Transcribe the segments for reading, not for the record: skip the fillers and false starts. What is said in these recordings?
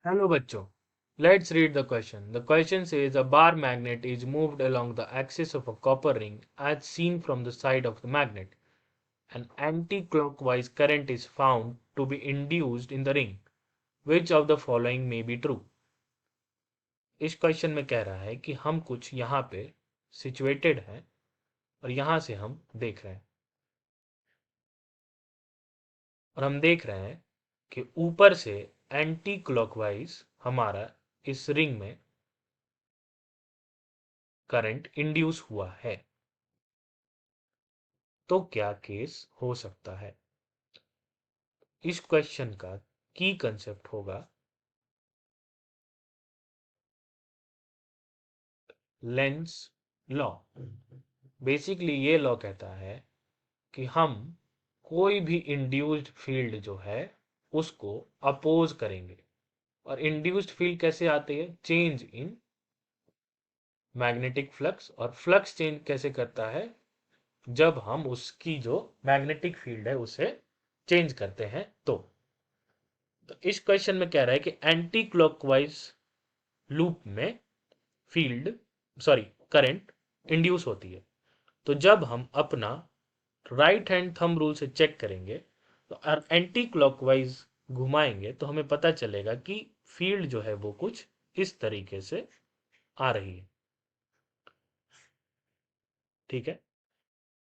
Hello bachcho. Let's read the question. The question says a bar magnet is moved along the axis of a copper ring as seen from the side of the magnet. An anti-clockwise current is found to be induced in the ring. Which of the following may be true? इस question में कह रहा है कि हम कुछ यहाँ पे सिचुएटेड हैं और यहाँ से हम देख रहे हैं और हम देख रहे हैं कि ऊपर से एंटी क्लॉकवाइज हमारा इस रिंग में करंट इंड्यूस हुआ है। तो क्या केस हो सकता है? इस क्वेश्चन का की कंसेप्ट होगा लेंस लॉ। बेसिकली ये लॉ कहता है कि हम कोई भी इंड्यूस्ड फील्ड जो है उसको अपोज करेंगे। और इंड्यूस्ड फील्ड कैसे आती है? Change in magnetic flux. और फ्लक्स चेंज कैसे करता है? जब हम उसकी जो मैग्नेटिक फील्ड है उसे चेंज करते हैं। तो इस क्वेश्चन में कह रहा है कि एंटी क्लॉकवाइज लूप में फील्ड सॉरी करंट इंड्यूस होती है। तो जब हम अपना राइट हैंड थंब रूल से चेक करेंगे तो एंटी क्लॉकवाइज घुमाएंगे तो हमें पता चलेगा कि फील्ड जो है वो कुछ इस तरीके से आ रही है। ठीक है,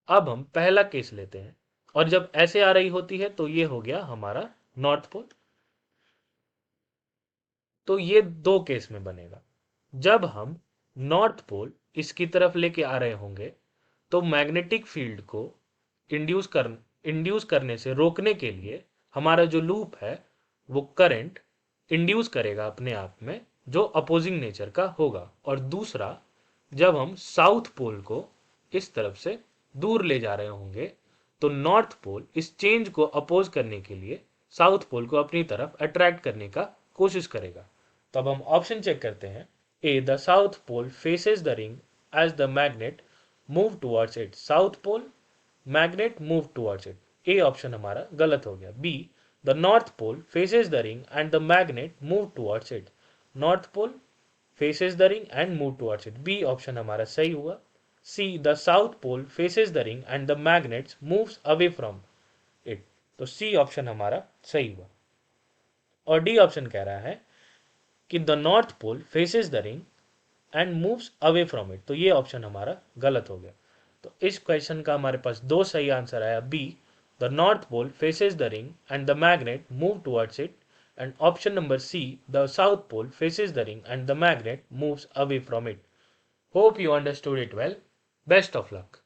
अब हम पहला केस लेते हैं और जब ऐसे आ रही होती है तो ये हो गया हमारा नॉर्थ पोल। तो ये दो केस में बनेगा। जब हम नॉर्थ पोल इसकी तरफ लेके आ रहे होंगे तो मैग्नेटिक फील्ड को इंड्यूस करने से रोकने के लिए हमारा जो लूप है वो करंट इंड्यूस करेगा अपने आप में, जो अपोजिंग नेचर का होगा। और दूसरा, जब हम साउथ पोल को इस तरफ से दूर ले जा रहे होंगे तो नॉर्थ पोल इस चेंज को अपोज करने के लिए साउथ पोल को अपनी तरफ अट्रैक्ट करने का कोशिश करेगा। तो अब हम ऑप्शन चेक करते हैं। A, the south pole faces the ring as the magnet move towards it. South pole magnet move towards it. A option हमारा गलत हो गया। B, the north pole faces the ring and the magnet move towards it. North pole faces the ring and move towards it. B option हमारा सही हुआ। C, the south pole faces the ring and the magnets moves away from it. तो C option हमारा सही हुआ। और D option कह रहा है कि the north pole faces the ring and moves away from it. तो ये ऑप्शन हमारा गलत हो गया। तो इस क्वेश्चन का हमारे पास दो सही आंसर आया। B, the north pole faces the ring and the magnet move towards it. And option number C, the south pole faces the ring and the magnet moves away from it. Hope you understood it well. Best of luck.